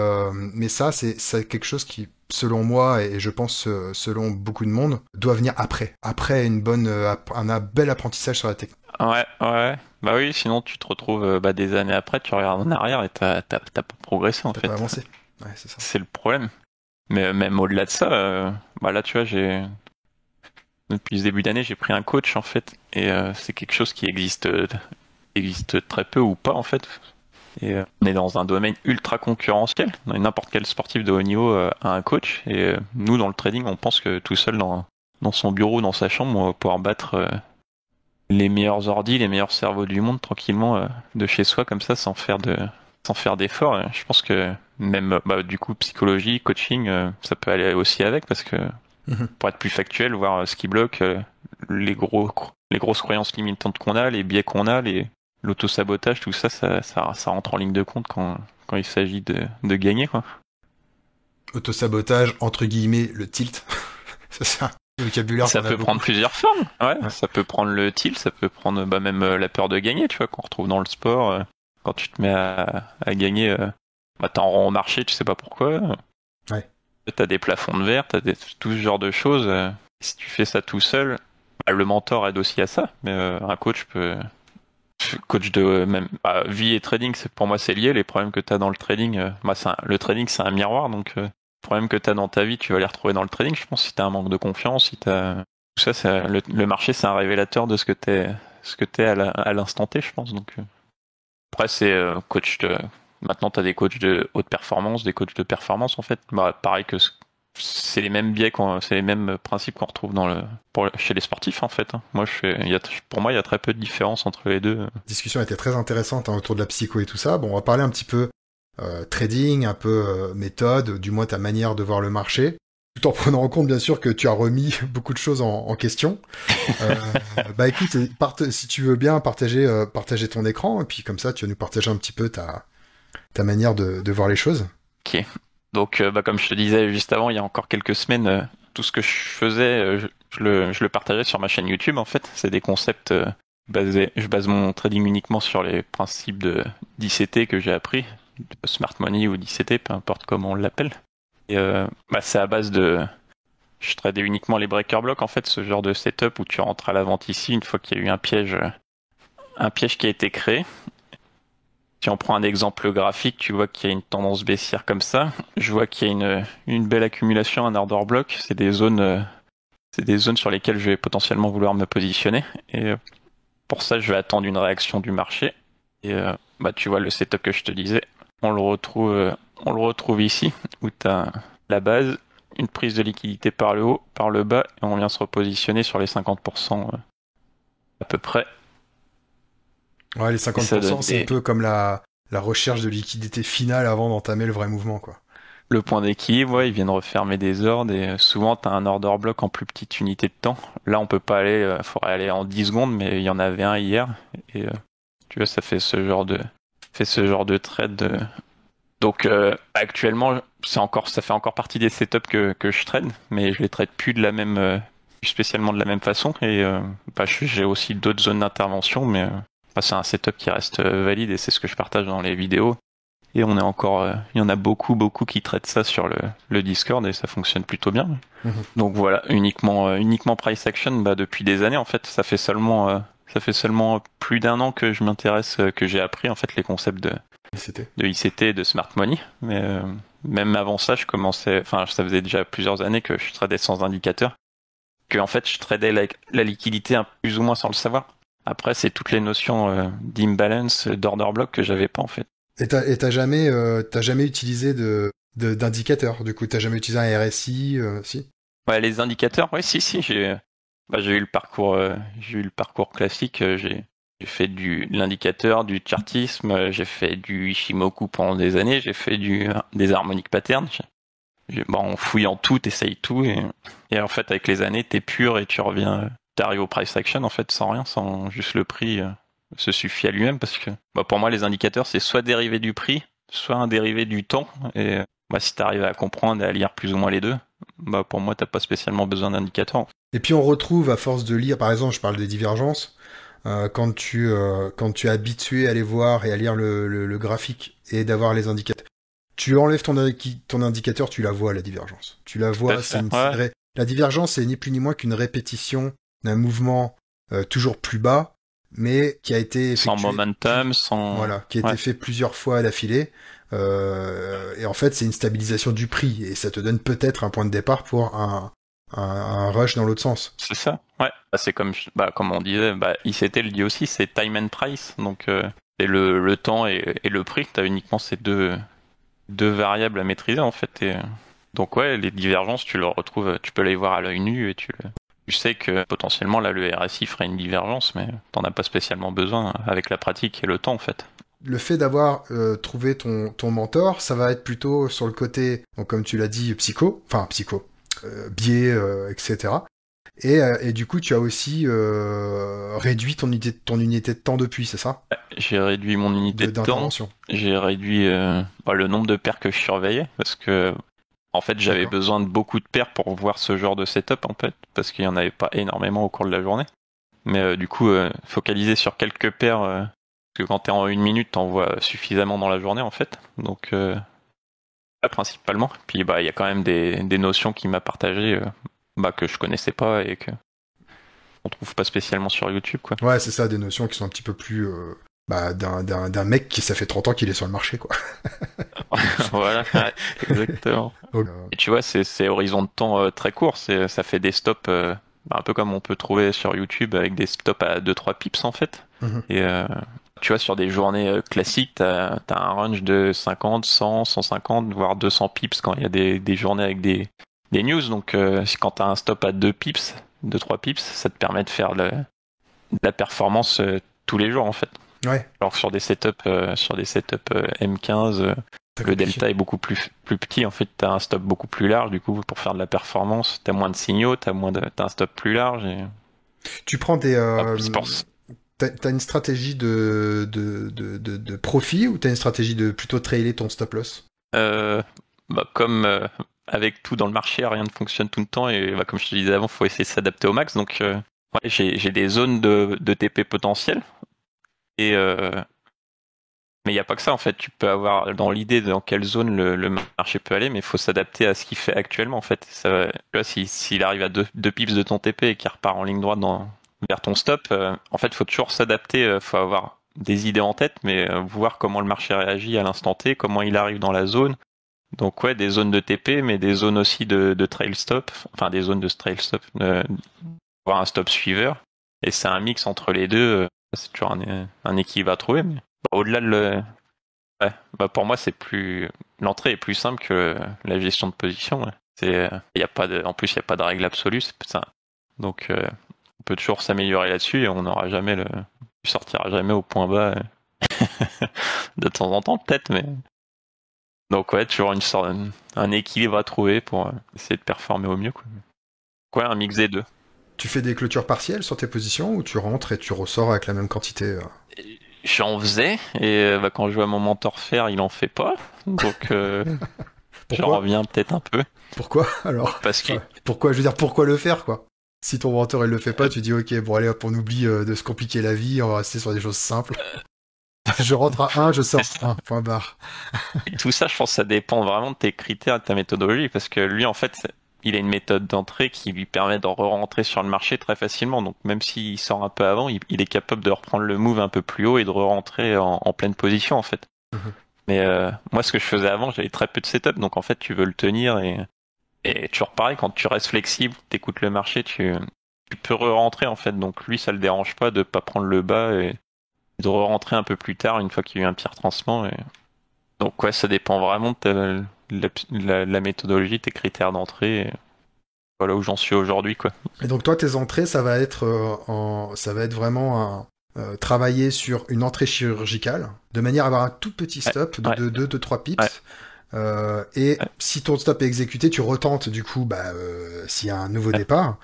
ça, c'est quelque chose qui, selon moi et je pense selon beaucoup de monde, doit venir après. Après un bel apprentissage sur la technique. Ouais, ouais. Bah oui, sinon tu te retrouves des années après, tu regardes en arrière et t'as pas progressé en T'as pas fait. avancé. Ouais, c'est ça. C'est le problème. Mais même au-delà de ça, là tu vois, depuis ce début d'année, j'ai pris un coach en fait, et c'est quelque chose qui existe très peu ou pas en fait. Et on est dans un domaine ultra concurrentiel. N'importe quel sportif de haut niveau a un coach, et nous dans le trading, on pense que tout seul dans son bureau, dans sa chambre, on va pouvoir battre les meilleurs ordis, les meilleurs cerveaux du monde tranquillement de chez soi comme ça, sans faire d'efforts. Et je pense que même du coup psychologie, coaching, ça peut aller aussi avec parce que Mhm. pour être plus factuel, voir ce qui bloque, les grosses croyances limitantes qu'on a, les biais qu'on a, l'auto-sabotage, tout ça, ça rentre en ligne de compte quand il s'agit de gagner, quoi. Autosabotage, entre guillemets, le tilt. C'est ça. Le vocabulaire Ça qu'on a peut beaucoup. prendre plusieurs formes. Ouais, Ouais. ça peut prendre le tilt, ça peut prendre même la peur de gagner, tu vois, qu'on retrouve dans le sport. Quand tu te mets à gagner, t'es en rond au marché, tu sais pas pourquoi. Ouais. T'as des plafonds de verre, tout ce genre de choses. Si tu fais ça tout seul, le mentor aide aussi à ça, mais un coach peut... Coach de même vie et trading, pour moi c'est lié. Les problèmes que tu as dans le trading, le trading c'est un miroir, donc les problèmes que tu as dans ta vie, tu vas les retrouver dans le trading. Je pense si tu as un manque de confiance, si t'as tout ça, le marché c'est un révélateur de ce que t'es à l'instant T, je pense. Donc après c'est coach de maintenant tu as des coachs de haute performance, des coachs de performance en fait. Pareil que c'est les mêmes biais, c'est les mêmes principes qu'on retrouve chez les sportifs en fait. Hein. Pour moi, il y a très peu de différence entre les deux. La discussion était très intéressante autour de la psycho et tout ça. Bon, on va parler un petit peu trading, un peu méthode, du moins ta manière de voir le marché. tout en prenant en compte bien sûr que tu as remis beaucoup de choses en question. Bah écoute, si tu veux bien partager ton écran, et puis comme ça tu vas nous partager un petit peu ta manière de voir les choses. Ok. Donc, comme je te disais juste avant, il y a encore quelques semaines, tout ce que je faisais, je le partageais sur ma chaîne YouTube. En fait, c'est des concepts je base mon trading uniquement sur les principes d'ICT que j'ai appris, de Smart Money ou d'ICT, peu importe comment on l'appelle. Et c'est à base je tradais uniquement les breaker blocks, en fait, ce genre de setup où tu rentres à la vente ici une fois qu'il y a eu un piège qui a été créé. Si on prend un exemple graphique, tu vois qu'il y a une tendance baissière comme ça. Je vois qu'il y a une belle accumulation, un order block. C'est des zones sur lesquelles je vais potentiellement vouloir me positionner. Et pour ça, je vais attendre une réaction du marché. Et tu vois le setup que je te disais, on le retrouve ici, où tu as la base, une prise de liquidité par le haut, par le bas, et on vient se repositionner sur les 50% à peu près. Ouais, les 50%, c'est un peu comme la recherche de liquidité finale avant d'entamer le vrai mouvement, quoi. Le point d'équilibre, ouais, ils viennent refermer des ordres et souvent tu as un order block en plus petite unité de temps. Là, on peut pas aller, faudrait aller en 10 secondes, mais il y en avait un hier et tu vois, ça fait ce genre de trade. Donc actuellement, ça fait encore partie des setups que je trade, mais je les trade plus spécialement de la même façon et j'ai aussi d'autres zones d'intervention, mais c'est un setup qui reste valide et c'est ce que je partage dans les vidéos. Et on est encore, il y en a beaucoup qui traitent ça sur le Discord et ça fonctionne plutôt bien. Mm-hmm. Donc voilà, uniquement price action, depuis des années en fait. Ça fait seulement plus d'un an que je m'intéresse, que j'ai appris en fait les concepts de ICT et de Smart Money. Mais même avant ça, ça faisait déjà plusieurs années que je tradais sans indicateur. Que en fait, je tradais la liquidité plus ou moins sans le savoir. Après, c'est toutes les notions d'imbalance, d'order block que j'avais pas en fait. Et t'as jamais utilisé d'indicateurs, du coup, t'as jamais utilisé un RSI, si? Ouais, les indicateurs, ouais, si, j'ai eu le parcours classique, j'ai fait de l'indicateur, du chartisme, j'ai fait du Ishimoku pendant des années, j'ai fait des harmonic patterns. En fouillant tout, t'essayes tout, et en fait, avec les années, t'es pur et t'arrives au price action, en fait, sans rien, sans juste le prix, se suffit à lui-même parce que pour moi les indicateurs c'est soit dérivé du prix, soit un dérivé du temps et si t'arrives à comprendre et à lire plus ou moins les deux, pour moi t'as pas spécialement besoin d'indicateurs. Et puis on retrouve à force de lire, par exemple je parle des divergences, quand tu es habitué à les voir et à lire le graphique et d'avoir les indicateurs, tu enlèves ton indicateur, tu la vois la divergence. Tu la vois, la divergence c'est ni plus ni moins qu'une répétition d'un mouvement toujours plus bas, mais qui a été sans momentum, qui a été fait plusieurs fois à l'affilée. Et en fait, c'est une stabilisation du prix et ça te donne peut-être un point de départ pour un rush dans l'autre sens. C'est ça. Ouais. C'est comme on disait, ICT le dit aussi, c'est time and price. Donc c'est le temps et le prix. T'as uniquement ces deux variables à maîtriser en fait. Et donc ouais, les divergences, tu peux les voir à l'œil nu et tu sais que potentiellement là le RSI ferait une divergence, mais t'en as pas spécialement besoin avec la pratique et le temps en fait. Le fait d'avoir trouvé ton mentor, ça va être plutôt sur le côté, donc comme tu l'as dit, biais, etc. Et du coup, tu as aussi réduit ton unité de temps depuis, c'est ça? J'ai réduit mon unité de temps. J'ai réduit le nombre de paires que je surveillais parce que en fait, j'avais besoin de beaucoup de paires pour voir ce genre de setup, en fait, parce qu'il n'y en avait pas énormément au cours de la journée. Mais du coup, focaliser sur quelques paires, parce que quand t'es en 1 minute, t'en vois suffisamment dans la journée, en fait. Donc, principalement. Puis, il y a quand même des notions qu'il m'a partagées, que je connaissais pas et que on trouve pas spécialement sur YouTube, quoi. Ouais, c'est ça, des notions qui sont un petit peu plus... d'un mec qui ça fait 30 ans qu'il est sur le marché, quoi. Voilà, exactement. Et tu vois, c'est horizon de temps très court, ça fait des stops un peu comme on peut trouver sur YouTube avec des stops à 2-3 pips en fait. Mm-hmm. Et tu vois, sur des journées classiques, t'as un range de 50, 100, 150, voire 200 pips quand il y a des journées avec des news. Donc quand t'as un stop à 2 pips, 2-3 pips, ça te permet de faire de la performance tous les jours en fait. Ouais. Alors sur des setups M15, Le delta est beaucoup plus petit. En fait, t'as un stop beaucoup plus large. Du coup, pour faire de la performance, t'as moins de signaux, t'as un stop plus large. Et... Tu prends plus t'as une stratégie de profit ou t'as une stratégie de plutôt trailer ton stop loss? Comme avec tout dans le marché, rien ne fonctionne tout le temps et comme je te disais avant, faut essayer de s'adapter au max. Donc, ouais, j'ai des zones de TP potentielles et mais il n'y a pas que ça en fait. Tu peux avoir dans l'idée dans quelle zone le marché peut aller, mais il faut s'adapter à ce qu'il fait actuellement en fait. Tu vois, s'il arrive à deux pips de ton TP et qu'il repart en ligne droite vers ton stop, en fait, faut toujours s'adapter. Faut avoir des idées en tête, mais voir comment le marché réagit à l'instant T, comment il arrive dans la zone. Donc ouais, des zones de TP, mais des zones aussi de trail stop, enfin des zones de trail stop, voir un stop suiveur. Et c'est un mix entre les deux. C'est toujours un équilibre à trouver. Mais au-delà ouais, pour moi, l'entrée est plus simple que la gestion de position. Ouais. Y a pas en plus, il y a pas de règle absolue. C'est ça. Donc on peut toujours s'améliorer là-dessus et on n'aura jamais sortira jamais au point bas de temps en temps peut-être, mais. Donc ouais, toujours un équilibre à trouver pour essayer de performer au mieux. Quoi, un mix des deux. Tu fais des clôtures partielles sur tes positions ou tu rentres et tu ressors avec la même quantité? J'en faisais et quand je vois mon mentor faire, il en fait pas. Donc j'en reviens peut-être un peu. Pourquoi alors? Parce que pourquoi, je veux dire, pourquoi le faire quoi? Si ton mentor il le fait pas, tu dis ok, bon allez hop, on oublie de se compliquer la vie, on va rester sur des choses simples. Je rentre à 1, je sors à 1, point barre. Et tout ça, je pense que ça dépend vraiment de tes critères et de ta méthodologie, parce que lui, en fait, il a une méthode d'entrée qui lui permet de re-rentrer sur le marché très facilement. Donc même s'il sort un peu avant, il est capable de reprendre le move un peu plus haut et de re-rentrer en pleine position, en fait. Mais moi, ce que je faisais avant, j'avais très peu de setup, donc en fait, tu veux le tenir et toujours pareil, quand tu restes flexible, t'écoutes le marché, tu peux re-rentrer, en fait. Donc lui, ça le dérange pas de pas prendre le bas et de re-rentrer un peu plus tard une fois qu'il y a eu un petit retracement. Donc ouais, ça dépend vraiment de la méthodologie, tes critères d'entrée. Et voilà où j'en suis aujourd'hui, quoi. Et donc toi, tes entrées, ça va être vraiment travailler sur une entrée chirurgicale, de manière à avoir un tout petit stop de 2-3 pips. Et si ton stop est exécuté, tu retentes du coup s'il y a un nouveau départ.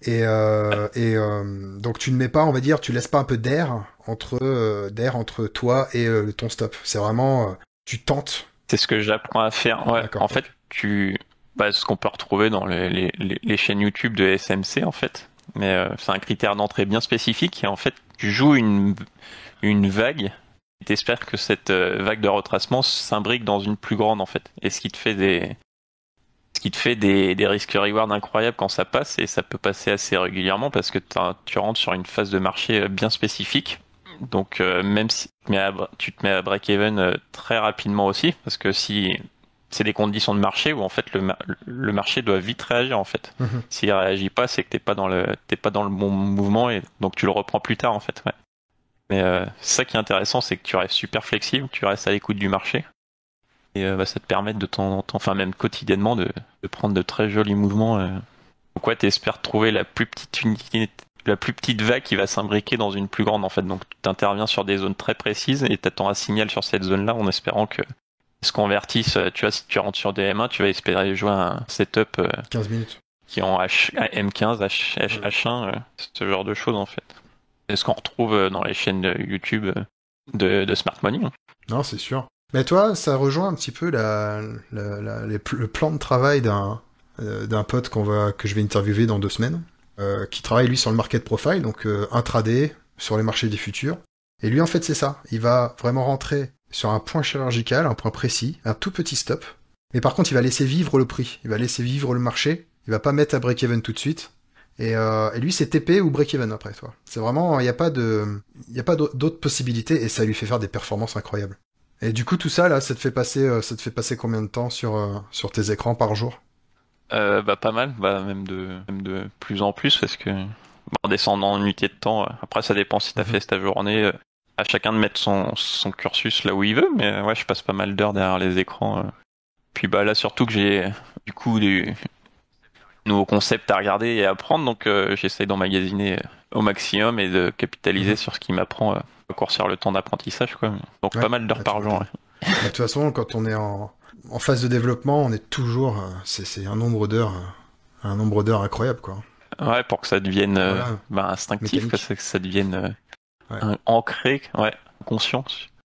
Et donc tu ne mets pas, on va dire, tu laisses pas un peu d'air entre toi et ton stop. C'est vraiment tu tentes. C'est ce que j'apprends à faire. Ouais. En fait, ce qu'on peut retrouver dans les chaînes YouTube de SMC en fait. Mais c'est un critère d'entrée bien spécifique. Et en fait, tu joues une vague. Et t'espères que cette vague de retracement s'imbrique dans une plus grande en fait. Et ce qui te fait des risques reward incroyables quand ça passe, et ça peut passer assez régulièrement parce que tu rentres sur une phase de marché bien spécifique. Donc même si tu te mets à break-even très rapidement aussi, parce que si c'est des conditions de marché où en fait le marché doit vite réagir en fait. S'il réagit pas, c'est que t'es pas dans le bon mouvement et donc tu le reprends plus tard en fait. Ouais. Mais c'est ça qui est intéressant, c'est que tu restes super flexible, tu restes à l'écoute du marché. Et ça te permet de temps en temps, enfin même quotidiennement, de prendre de très jolis mouvements. Donc ouais, t'espères trouver la plus petite unité, la plus petite vague qui va s'imbriquer dans une plus grande en fait. Donc tu interviens sur des zones très précises et t'attends un signal sur cette zone-là en espérant que se convertisse. Tu vois, si tu rentres sur des M1, tu vas espérer jouer un setup 15 minutes qui est en M15, H1, ce genre de choses en fait. C'est ce qu'on retrouve dans les chaînes de YouTube de Smart Money. Non, c'est sûr. Mais toi, ça rejoint un petit peu le plan de travail d'un pote que je vais interviewer dans 2 semaines, qui travaille lui sur le market profile, donc intraday sur les marchés des futurs. Et lui, en fait, c'est ça. Il va vraiment rentrer sur un point chirurgical, un point précis, un tout petit stop. Mais par contre, il va laisser vivre le prix. Il va laisser vivre le marché. Il va pas mettre à break-even tout de suite. Et lui, c'est TP ou break-even après, toi. C'est vraiment, il y a pas d'autres possibilités et ça lui fait faire des performances incroyables. Et du coup, tout ça, là, ça te fait passer combien de temps sur tes écrans par jour? Pas mal, même de plus en plus, parce que en descendant en unité de temps, après ça dépend si t'as fait ta journée, à chacun de mettre son cursus là où il veut, mais ouais, je passe pas mal d'heures derrière les écrans. Puis là surtout que j'ai du coup du nouveaux concepts à regarder et à apprendre, donc j'essaye d'emmagasiner au maximum et de capitaliser sur ce qui m'apprend, raccourcir le temps d'apprentissage, quoi. Donc pas mal d'heures par jour. Ouais. De toute façon, quand on est en phase de développement, on est toujours, c'est un nombre d'heures incroyable, quoi. Ouais, pour que ça devienne Voilà, instinctif, mécanique. que ça devienne Ouais. ancré, ouais, conscient.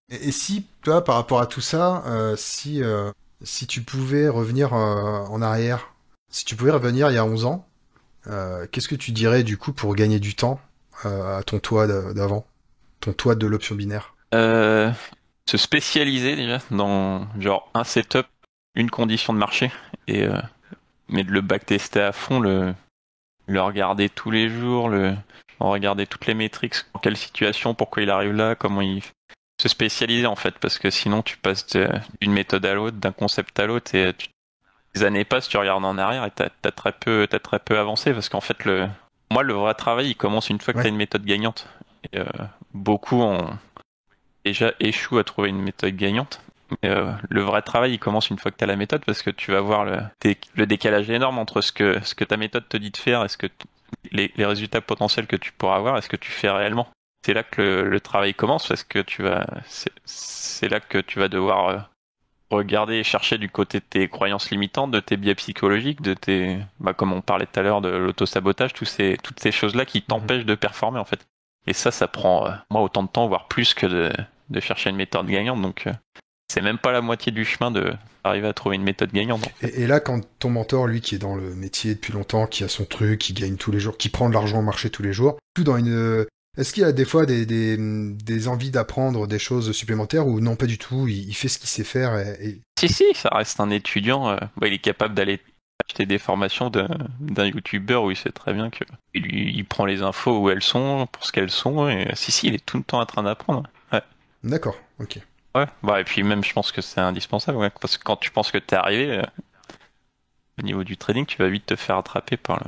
Et si, toi, par rapport à tout ça, si tu pouvais revenir en arrière, si tu pouvais revenir il y a 11 ans, qu'est-ce que tu dirais du coup pour gagner du temps à ton toi d'avant, ton toi de l'option binaire? Euh, Se spécialiser déjà dans genre un setup, une condition de marché, et mais de le backtester à fond, le regarder tous les jours, regarder toutes les métriques, en quelle situation, pourquoi il arrive là, comment il se spécialiser en fait, parce que sinon tu passes d'une méthode à l'autre, d'un concept à l'autre, et les années passent, tu regardes en arrière et t'as très peu avancé, parce qu'en fait moi le vrai travail il commence une fois que t'as Ouais. une méthode gagnante. Et, beaucoup ont déjà échoué à trouver une méthode gagnante. Mais, le vrai travail il commence une fois que t'as la méthode, parce que tu vas voir le décalage énorme entre ce que ta méthode te dit de faire et les résultats potentiels que tu pourras avoir et ce que tu fais réellement. C'est là que le travail commence, parce que c'est là que tu vas devoir regarder et chercher du côté de tes croyances limitantes, de tes biais psychologiques, comme on parlait tout à l'heure, de l'autosabotage, toutes ces choses-là qui Mhm. t'empêchent de performer en fait. Et ça prend, moi, autant de temps, voire plus que de chercher une méthode gagnante. Donc, c'est même pas la moitié du chemin de arriver à trouver une méthode gagnante en fait. Et là, quand ton mentor, lui, qui est dans le métier depuis longtemps, qui a son truc, qui gagne tous les jours, qui prend de l'argent au marché tous les jours, tout dans est-ce qu'il y a des fois des envies d'apprendre des choses supplémentaires ou non, pas du tout, il fait ce qu'il sait faire Si, ça reste un étudiant. Il est capable d'aller acheter des formations d'un youtubeur où il sait très bien que il prend les infos où elles sont, pour ce qu'elles sont. Et si, il est tout le temps en train d'apprendre. Ouais. D'accord, ok. Ouais, et puis même, je pense que c'est indispensable, ouais, parce que quand tu penses que t'es arrivé, au niveau du trading, tu vas vite te faire attraper Par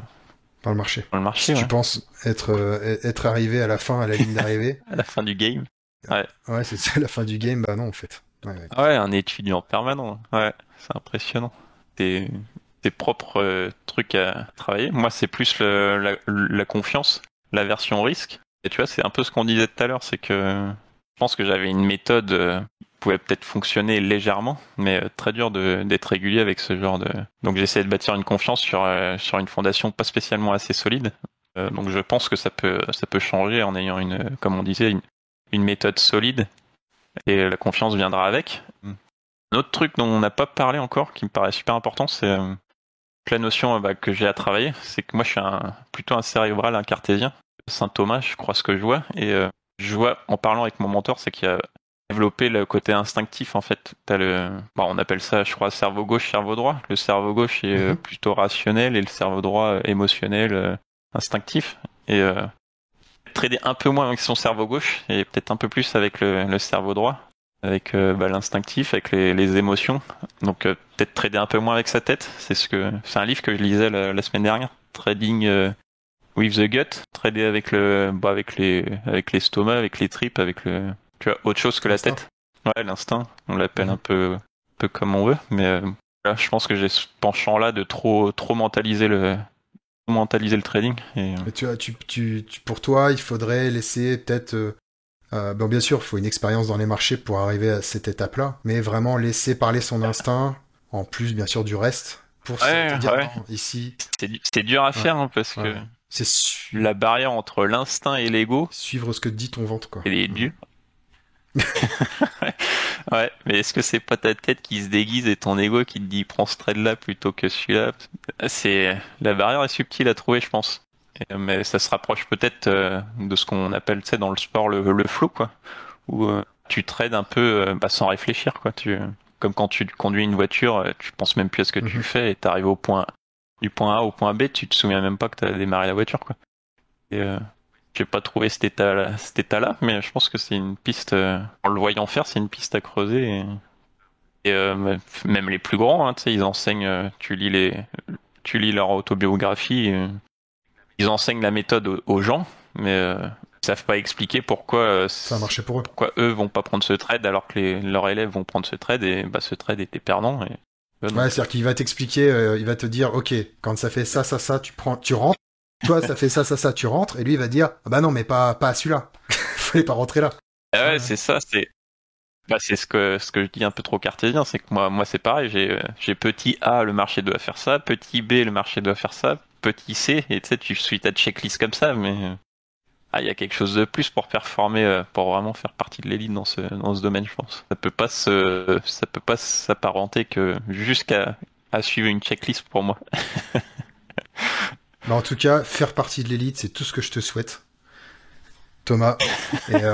le marché. par le Si marché, tu ouais, penses être arrivé à la fin, à la ligne d'arrivée, à la fin du game. Ouais, ouais, c'est ça la fin du game, bah non, en fait. Ouais, ouais. ouais, un étudiant permanent, ouais, c'est impressionnant. Tes, tes propres trucs à travailler. Moi, c'est plus la confiance, la version risque. Et tu vois, c'est un peu ce qu'on disait tout à l'heure, c'est que je pense que j'avais une méthode qui pouvait peut-être fonctionner légèrement, mais très dur d'être régulier avec ce genre de. Donc j'essaie de bâtir une confiance sur une fondation pas spécialement assez solide. Donc je pense que ça peut changer en ayant comme on disait, une méthode solide, et la confiance viendra avec. Un autre truc dont on n'a pas parlé encore, qui me paraît super important, c'est la notion que j'ai à travailler. C'est que moi je suis plutôt un cérébral, un cartésien. Saint Thomas, je crois ce que je vois. Et je vois, en parlant avec mon mentor, c'est qu'il y a développé le côté instinctif en fait. On appelle ça, je crois, cerveau gauche, cerveau droit. Le cerveau gauche est Mhm. plutôt rationnel et le cerveau droit émotionnel, instinctif. Et trader un peu moins avec son cerveau gauche et peut-être un peu plus avec le cerveau droit, avec l'instinctif, avec les émotions. Donc peut-être trader un peu moins avec sa tête. C'est un livre que je lisais la semaine dernière. Trading with the gut, trader avec avec l'estomac, avec les tripes, tu vois, autre chose que la Instinct. tête. Ouais, l'instinct, on l'appelle Mhm. un peu comme on veut, mais là, je pense que j'ai ce penchant-là de trop mentaliser le trading. Et Mais pour toi, il faudrait laisser peut-être, bon, bien sûr, il faut une expérience dans les marchés pour arriver à cette étape-là, mais vraiment laisser parler son instinct, en plus, bien sûr, du reste, pour te dire ouais, non, ici, c'est dur à ouais, faire hein, parce ouais, que ouais. C'est la barrière entre l'instinct et l'ego, suivre ce que dit ton ventre, quoi. elle est Mhm. dure. Ouais, mais est-ce que c'est pas ta tête qui se déguise et ton ego qui te dit prends ce trade-là plutôt que celui-là? La barrière est subtile à trouver, je pense. Mais ça se rapproche peut-être de ce qu'on appelle, tu sais, dans le sport le flow, quoi, où tu trades un peu sans réfléchir, quoi. Comme quand tu conduis une voiture, tu penses même plus à ce que tu Mhm. fais et t'arrives du point A au point B, tu te souviens même pas que t'as démarré la voiture, quoi. Et j'ai pas trouvé cet état-là, mais je pense que c'est une piste, en le voyant faire, c'est une piste à creuser. Et, même les plus grands, hein, tu sais, ils enseignent, tu lis leur autobiographie, ils enseignent la méthode aux gens, mais ils savent pas expliquer Ça a marché pour eux. pourquoi eux vont pas prendre ce trade alors que leurs élèves vont prendre ce trade, et bah ce trade était perdant. Et eux, non. Ouais, c'est-à-dire qu'il va t'expliquer, il va te dire, ok, quand ça fait ça, tu rentres. Toi, ça fait ça, tu rentres. Et lui, il va dire, ah bah non, mais pas celui-là. Fallait pas rentrer là. Ah Ouais, ouais, ouais. c'est ça, Bah, c'est ce que je dis un peu trop cartésien, c'est que moi c'est pareil, j'ai petit A, le marché doit faire ça, petit B, le marché doit faire ça, petit C, et tu sais, tu suis ta checklist comme ça, mais il y a quelque chose de plus pour performer, pour vraiment faire partie de l'élite dans ce domaine, je pense. Ça peut pas s'apparenter que jusqu'à à suivre une checklist pour moi. Bah, en tout cas, faire partie de l'élite, c'est tout ce que je te souhaite, Thomas. Et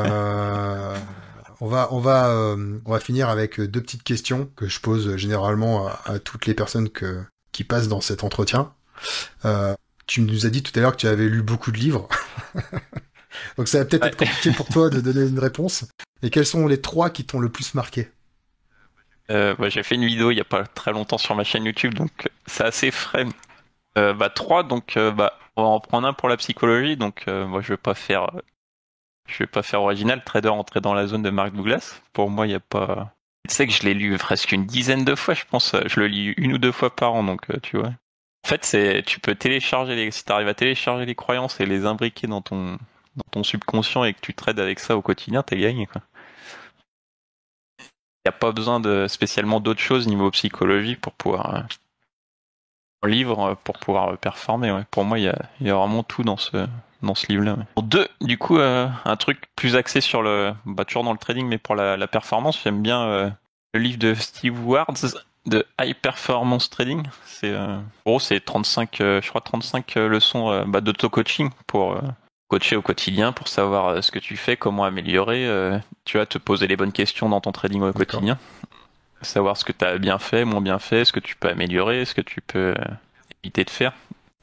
on va finir avec deux petites questions que je pose généralement à toutes les personnes qui passent dans cet entretien. Tu nous as dit tout à l'heure que tu avais lu beaucoup de livres, donc ça va peut-être être compliqué pour toi de donner une réponse. Et quels sont les trois qui t'ont le plus marqué? J'ai fait une vidéo il y a pas très longtemps sur ma chaîne YouTube, donc c'est assez frais. Trois, donc on va en prendre un pour la psychologie, donc moi je vais pas faire original, Trader entrer dans la zone de Mark Douglas. Pour moi, il y a pas. Tu sais que je l'ai lu presque une dizaine de fois, je pense. Je le lis une ou deux fois par an, donc tu vois. En fait, tu peux si t'arrives à télécharger les croyances et les imbriquer dans ton subconscient et que tu trades avec ça au quotidien, t'es gagné, quoi. Il n'y a pas besoin de spécialement d'autres choses niveau psychologie pour pouvoir pour pouvoir performer. Ouais. Pour moi, il y a vraiment tout dans ce livre-là. Ouais. Pour deux, du coup, un truc plus axé sur toujours dans le trading, mais pour la performance, j'aime bien le livre de Steve Ward de High Performance Trading. C'est en gros, c'est 35 leçons d'auto-coaching pour coacher au quotidien, pour savoir ce que tu fais, comment améliorer, tu vas te poser les bonnes questions dans ton trading au quotidien, savoir ce que tu as bien fait, moins bien fait, ce que tu peux améliorer, ce que tu peux éviter de faire.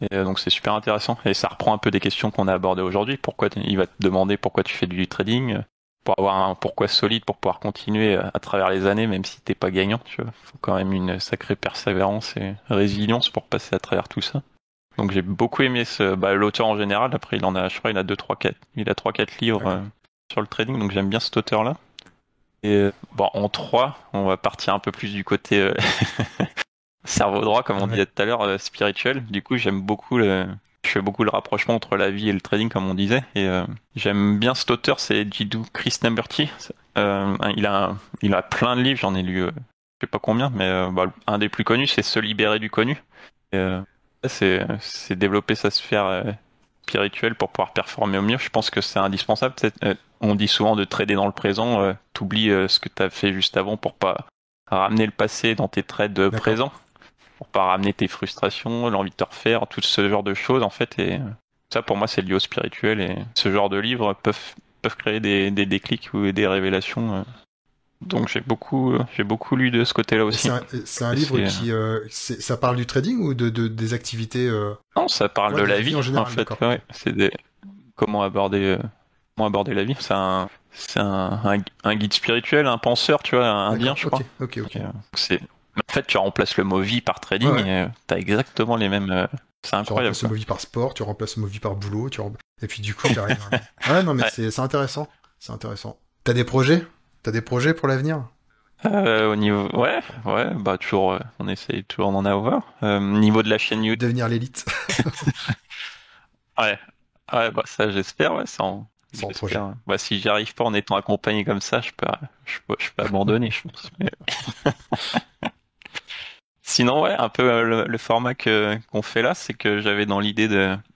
Et donc c'est super intéressant et ça reprend un peu des questions qu'on a abordées aujourd'hui. Il va te demander pourquoi tu fais du trading, pour avoir un pourquoi solide pour pouvoir continuer à travers les années, même si t'es pas gagnant. Tu vois, faut quand même une sacrée persévérance et résilience pour passer à travers tout ça. Donc j'ai beaucoup aimé l'auteur en général. Après je crois il a 3-4 livres sur le trading, donc j'aime bien cet auteur-là. Et en 3, on va partir un peu plus du côté cerveau droit, comme on disait tout à l'heure, spirituel. Du coup, je fais beaucoup le rapprochement entre la vie et le trading, comme on disait. Et j'aime bien cet auteur, c'est Jiddu Krishnamurti. Il a plein de livres, j'en ai lu, je sais pas combien, mais un des plus connus, c'est Se libérer du connu. Et, c'est développer sa sphère spirituelle pour pouvoir performer au mieux. Je pense que c'est indispensable. On dit souvent de trader dans le présent, t'oublies ce que t'as fait juste avant pour pas ramener le passé dans tes trades présents, pour pas ramener tes frustrations, l'envie de te refaire, tout ce genre de choses en fait. Et ça, pour moi, c'est lié au spirituel. Et ce genre de livres peuvent créer des déclics ou des révélations. Donc j'ai beaucoup lu de ce côté-là aussi. C'est un livre qui ça parle du trading ou des activités Non, ça parle de la vie en général, en fait. Ouais, c'est comment aborder la vie. C'est un guide spirituel, un penseur, tu vois, un indien, je crois. Ok. En fait, tu remplaces le mot vie par trading et t'as exactement les mêmes. C'est incroyable. Tu remplaces le mot vie par sport, tu remplaces le mot vie par boulot, et puis du coup, t'arrives. Ouais, non, mais c'est intéressant. C'est intéressant. T'as des projets pour l'avenir? Au niveau, toujours, on essaye toujours d'en avoir. Niveau de la chaîne YouTube. Devenir l'élite. Ouais, ça j'espère, sans projet. Si j'y arrive pas en étant accompagné comme ça, je peux abandonner, je pense. Mais... Sinon, un peu le format qu'on fait là, c'est que j'avais dans l'idée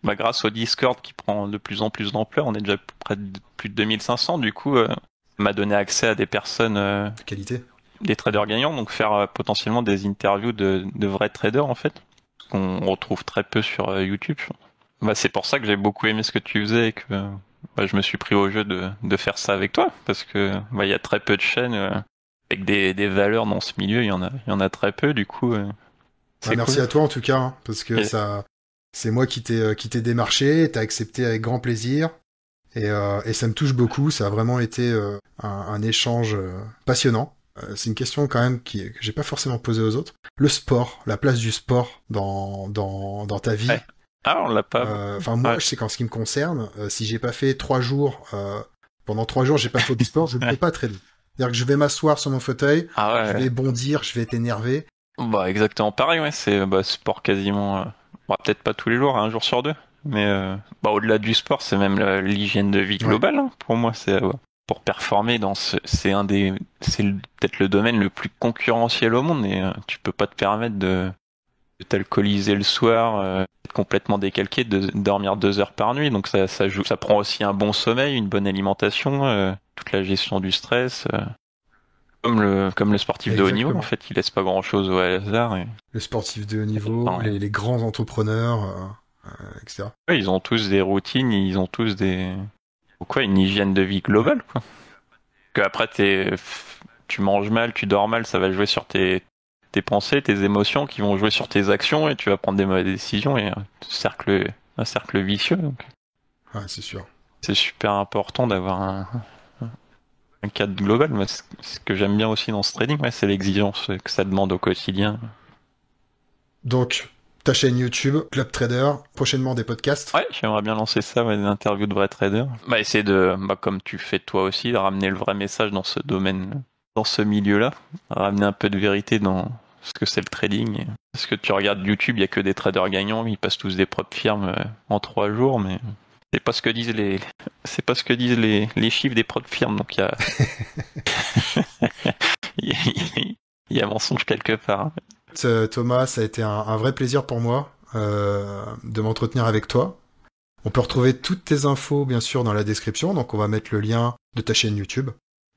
grâce au Discord qui prend de plus en plus d'ampleur, on est déjà près de plus de 2500, du coup, ça m'a donné accès à des personnes de qualité, des traders gagnants, donc faire potentiellement des interviews de vrais traders en fait, qu'on retrouve très peu sur YouTube. C'est pour ça que j'ai beaucoup aimé ce que tu faisais et que je me suis pris au jeu de faire ça avec toi, parce que il y a très peu de chaînes avec des valeurs dans ce milieu, il y en a très peu, du coup. Merci à toi en tout cas, parce que c'est moi qui t'ai démarché, t'as accepté avec grand plaisir, et ça me touche beaucoup. Ça a vraiment été un échange passionnant. C'est une question quand même que j'ai pas forcément posée aux autres. Le sport, la place du sport dans ta vie. Ouais. Ah, on l'a pas. Moi, je sais qu'en ce qui me concerne, si j'ai pas fait 3 jours, pendant 3 jours, j'ai pas fait du sport, je ne peux pas trader. C'est-à-dire que je vais m'asseoir sur mon fauteuil, je vais bondir, je vais être énervé. Exactement pareil, c'est sport quasiment, peut-être pas tous les jours, un jour sur deux, mais au-delà du sport, c'est même l'hygiène de vie globale, hein. Pour moi, c'est pour performer c'est peut-être le domaine le plus concurrentiel au monde et tu peux pas te permettre de t'alcooliser le soir, être complètement décalqué, de dormir 2 heures par nuit. Donc ça joue, ça prend aussi un bon sommeil, une bonne alimentation, toute la gestion du stress. Comme le sportif de haut niveau, en fait, il laisse pas grand chose au hasard. Le sportif de haut niveau, les grands entrepreneurs, etc. Ouais, ils ont tous des routines, ils ont tous une hygiène de vie globale, quoi. Que après tu manges mal, tu dors mal, ça va jouer sur tes pensées, tes émotions, qui vont jouer sur tes actions, et tu vas prendre des mauvaises décisions, et un cercle vicieux. Donc. Ouais, c'est sûr. C'est super important d'avoir un cadre global. Moi, ce que j'aime bien aussi dans ce trading, c'est l'exigence que ça demande au quotidien. Donc, ta chaîne YouTube, Club Trader, prochainement des podcasts. Ouais, j'aimerais bien lancer ça, des interviews de vrais traders. Essayer comme tu fais toi aussi, de ramener le vrai message dans ce domaine, dans ce milieu-là. Ramener un peu de vérité dans ce que c'est le trading. Parce que tu regardes YouTube, il y a que des traders gagnants, ils passent tous des propres firmes en 3 jours, mais c'est pas ce que disent les chiffres des propres firmes, donc il y a mensonge quelque part. Thomas, ça a été un vrai plaisir pour moi de m'entretenir avec toi. On peut retrouver toutes tes infos, bien sûr, dans la description, donc on va mettre le lien de ta chaîne YouTube.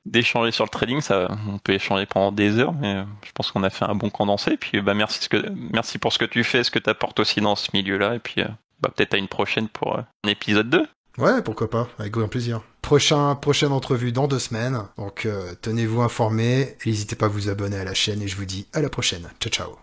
D'échanger sur le trading, on peut échanger pendant des heures, mais je pense qu'on a fait un bon condensé. Puis merci pour ce que tu fais, ce que tu apportes aussi dans ce milieu-là, et puis peut-être à une prochaine pour un épisode 2. Ouais, pourquoi pas, avec grand plaisir. Prochaine entrevue dans 2 semaines, donc tenez-vous informés, n'hésitez pas à vous abonner à la chaîne, et je vous dis à la prochaine. Ciao, ciao.